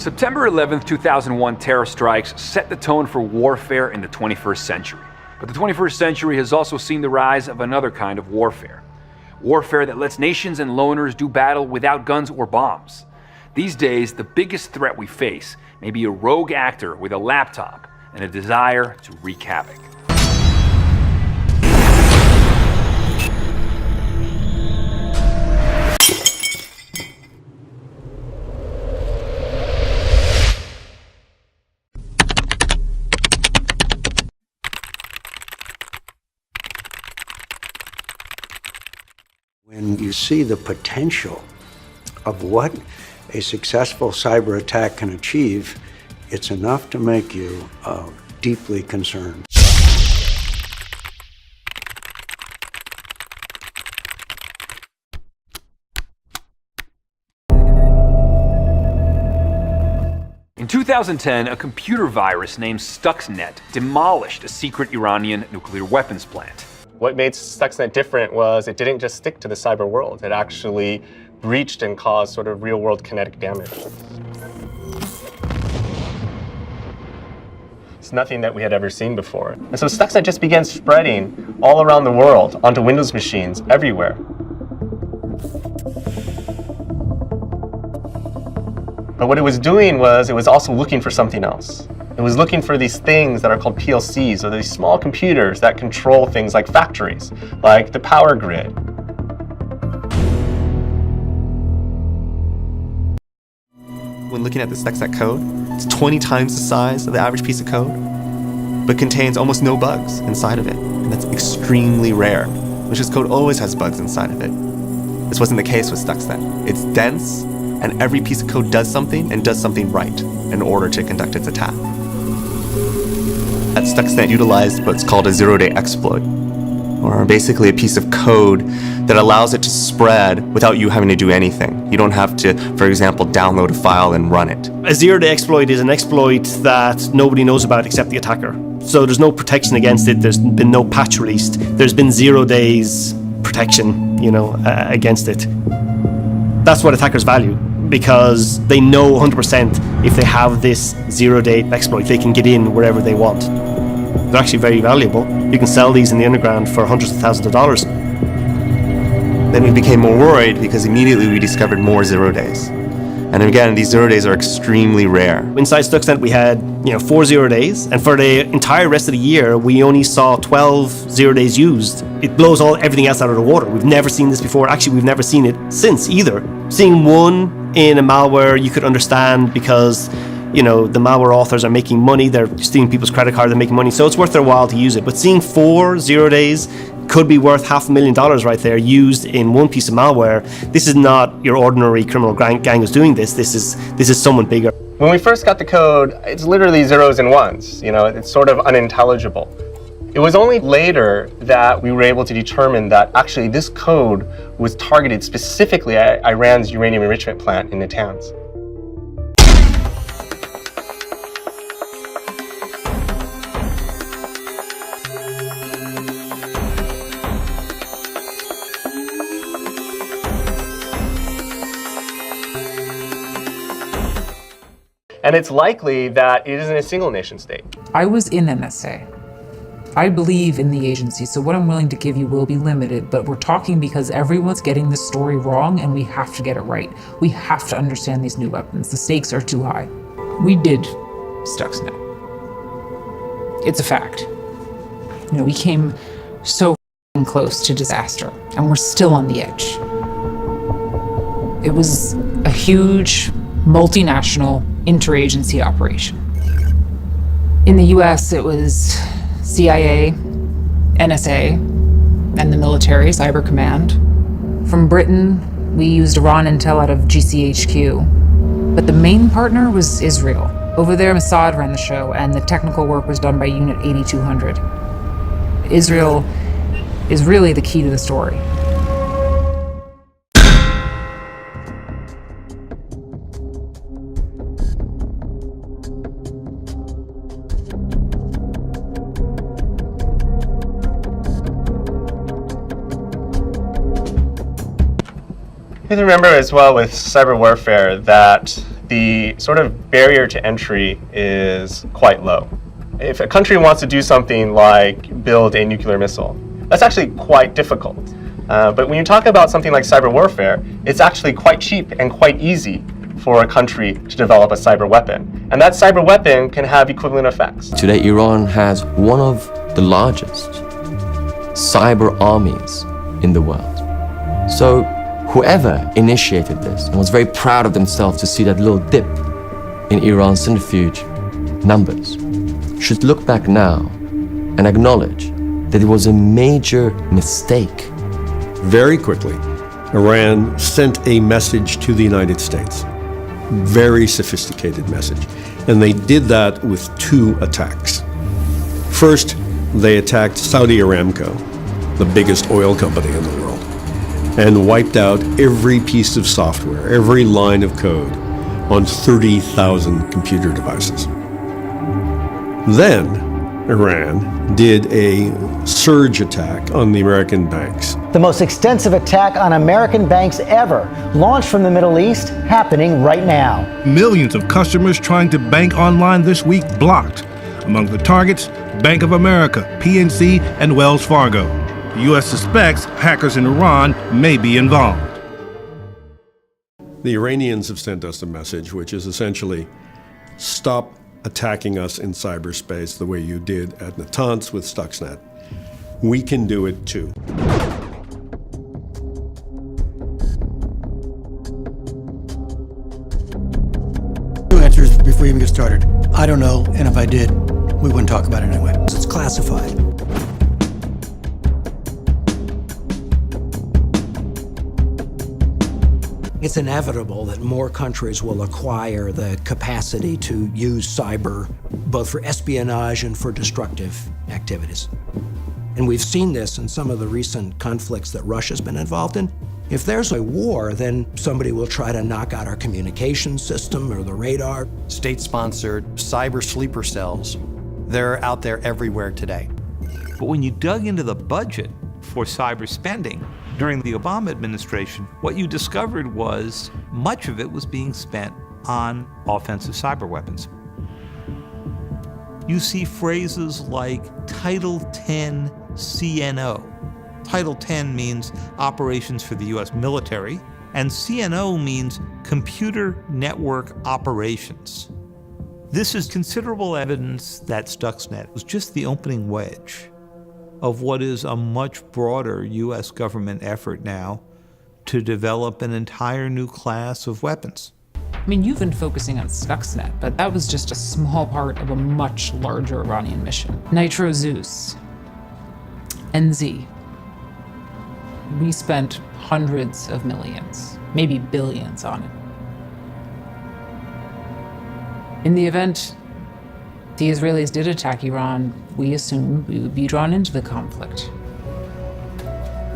September 11th, 2001 terror strikes set the tone for warfare in the 21st century. But the 21st century has also seen the rise of another kind of warfare. Warfare that lets nations and loners do battle without guns or bombs. These days, the biggest threat we face may be a rogue actor with a laptop and a desire to wreak havoc. When you see the potential of what a successful cyber attack can achieve, it's enough to make you deeply concerned. In 2010, a computer virus named Stuxnet demolished a secret Iranian nuclear weapons plant. What made Stuxnet different was it didn't just stick to the cyber world. It actually breached and caused sort of real-world kinetic damage. It's nothing that we had ever seen before. And so Stuxnet just began spreading all around the world onto Windows machines everywhere. But what it was doing was it was also looking for something else. It was looking for these things that are called PLCs, or these small computers that control things like factories, like the power grid. When looking at the Stuxnet code, it's 20 times the size of the average piece of code, but contains almost no bugs inside of it. And that's extremely rare. Malicious code always has bugs inside of it. This wasn't the case with Stuxnet. It's dense, and every piece of code does something and does something right in order to conduct its attack. Stuxnet utilized what's called a zero-day exploit, or basically a piece of code that allows it to spread without you having to do anything. You don't have to, for example, download a file and run it. A zero-day exploit is an exploit that nobody knows about except the attacker. So there's no protection against it, there's been no patch released, there's been 0 days protection, against it. That's what attackers value, because they know 100% if they have this zero-day exploit, they can get in wherever they want. They're actually very valuable. You can sell these in the underground for hundreds of thousands of dollars. Then we became more worried because immediately we discovered more 0 days. And again, these 0 days are extremely rare. Inside Stuxnet we had 4 0 days, and for the entire rest of the year we only saw 12 0 days used. It blows everything else out of the water. We've never seen this before. Actually, we've never seen it since either. Seeing one in a malware you could understand because the malware authors are making money, they're stealing people's credit card, they're making money, so it's worth their while to use it. But seeing 4 0 days could be worth $500,000 right there used in one piece of malware. This is not your ordinary criminal gang who's doing this. This is someone bigger. When we first got the code, it's literally zeros and ones. It's sort of unintelligible. It was only later that we were able to determine that actually this code was targeted specifically at Iran's uranium enrichment plant in Natanz. And it's likely that it isn't a single nation state. I was in NSA. I believe in the agency, so what I'm willing to give you will be limited, but we're talking because everyone's getting this story wrong and we have to get it right. We have to understand these new weapons. The stakes are too high. We did Stuxnet. It's a fact. We came so close to disaster and we're still on the edge. It was a huge multinational interagency operation. In the US, it was CIA, NSA, and the military, Cyber Command. From Britain, we used Iran Intel out of GCHQ. But the main partner was Israel. Over there, Mossad ran the show, and the technical work was done by Unit 8200. Israel is really the key to the story. You have to remember as well with cyber warfare that the sort of barrier to entry is quite low. If a country wants to do something like build a nuclear missile, that's actually quite difficult. But when you talk about something like cyber warfare, it's actually quite cheap and quite easy for a country to develop a cyber weapon. And that cyber weapon can have equivalent effects. Today, Iran has one of the largest cyber armies in the world. So whoever initiated this and was very proud of themselves to see that little dip in Iran's centrifuge numbers should look back now and acknowledge that it was a major mistake. Very quickly, Iran sent a message to the United States. Very sophisticated message. And they did that with 2 attacks. First, they attacked Saudi Aramco, the biggest oil company in the world, and wiped out every piece of software, every line of code on 30,000 computer devices. Then, Iran did a surge attack on the American banks. The most extensive attack on American banks ever, launched from the Middle East, happening right now. Millions of customers trying to bank online this week blocked. Among the targets, Bank of America, PNC, and Wells Fargo. The U.S. suspects hackers in Iran may be involved. The Iranians have sent us a message which is essentially, stop attacking us in cyberspace the way you did at Natanz with Stuxnet. We can do it too. 2 answers before we even get started. I don't know, and if I did, we wouldn't talk about it anyway. It's classified. It's inevitable that more countries will acquire the capacity to use cyber, both for espionage and for destructive activities. And we've seen this in some of the recent conflicts that Russia's been involved in. If there's a war, then somebody will try to knock out our communication system or the radar. State-sponsored cyber sleeper cells, they're out there everywhere today. But when you dug into the budget for cyber spending during the Obama administration, what you discovered was much of it was being spent on offensive cyber weapons. You see phrases like Title 10 CNO. Title 10 means Operations for the US military, and CNO means Computer Network Operations. This is considerable evidence that Stuxnet was just the opening wedge of what is a much broader US government effort now to develop an entire new class of weapons. I mean, you've been focusing on Stuxnet, but that was just a small part of a much larger Iranian mission. Nitro Zeus, NZ. We spent hundreds of millions, maybe billions on it. In the event the Israelis did attack Iran, we assumed we would be drawn into the conflict.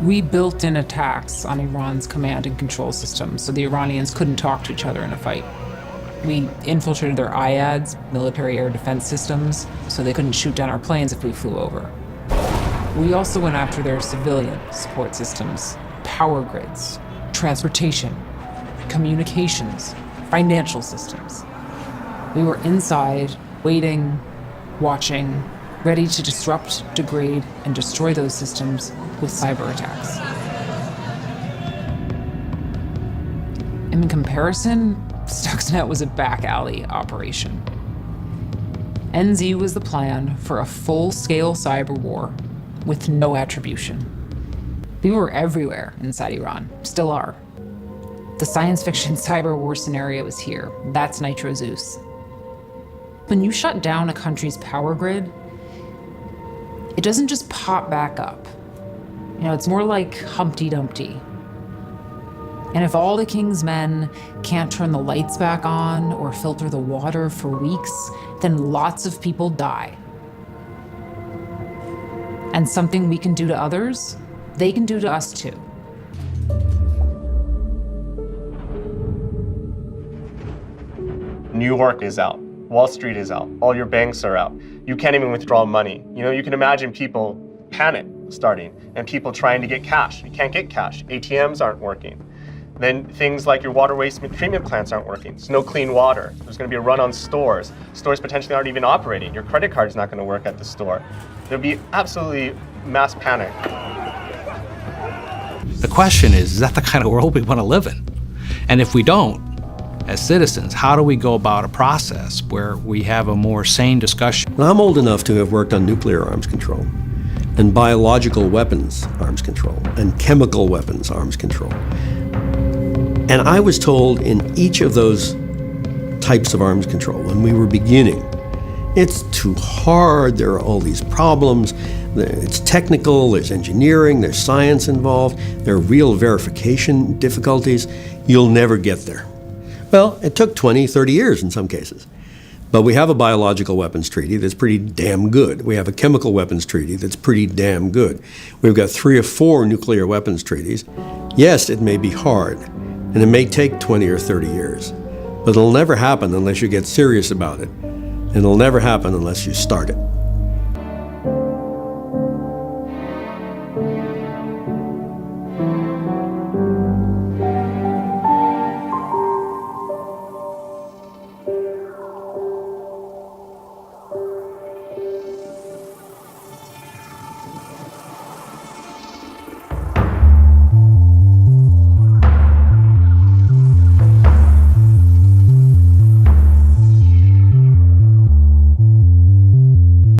We built in attacks on Iran's command and control systems so the Iranians couldn't talk to each other in a fight. We infiltrated their IADs, military air defense systems, so they couldn't shoot down our planes if we flew over. We also went after their civilian support systems, power grids, transportation, communications, financial systems. We were inside, waiting, watching, ready to disrupt, degrade, and destroy those systems with cyber attacks. In comparison, Stuxnet was a back alley operation. NZ was the plan for a full-scale cyber war with no attribution. We were everywhere inside Iran, still are. The science fiction cyber war scenario is here. That's Nitro Zeus. When you shut down a country's power grid, it doesn't just pop back up. You know, it's more like Humpty Dumpty. And if all the king's men can't turn the lights back on or filter the water for weeks, then lots of people die. And something we can do to others, they can do to us too. New York is out. Wall Street is out. All your banks are out. You can't even withdraw money. You know, you can imagine people panic starting and people trying to get cash. You can't get cash. ATMs aren't working. Then things like your water waste treatment plants aren't working. There's no clean water. There's going to be a run on stores. Stores potentially aren't even operating. Your credit card's not going to work at the store. There'll be absolutely mass panic. The question is that the kind of world we want to live in? And if we don't, as citizens, how do we go about a process where we have a more sane discussion? I'm old enough to have worked on nuclear arms control, and biological weapons arms control, and chemical weapons arms control. And I was told in each of those types of arms control, when we were beginning, it's too hard, there are all these problems, it's technical, there's engineering, there's science involved, there are real verification difficulties, you'll never get there. Well, it took 20, 30 years in some cases. But we have a biological weapons treaty that's pretty damn good. We have a chemical weapons treaty that's pretty damn good. We've got 3 or 4 nuclear weapons treaties. Yes, it may be hard, and it may take 20 or 30 years, but it'll never happen unless you get serious about it. And it'll never happen unless you start it.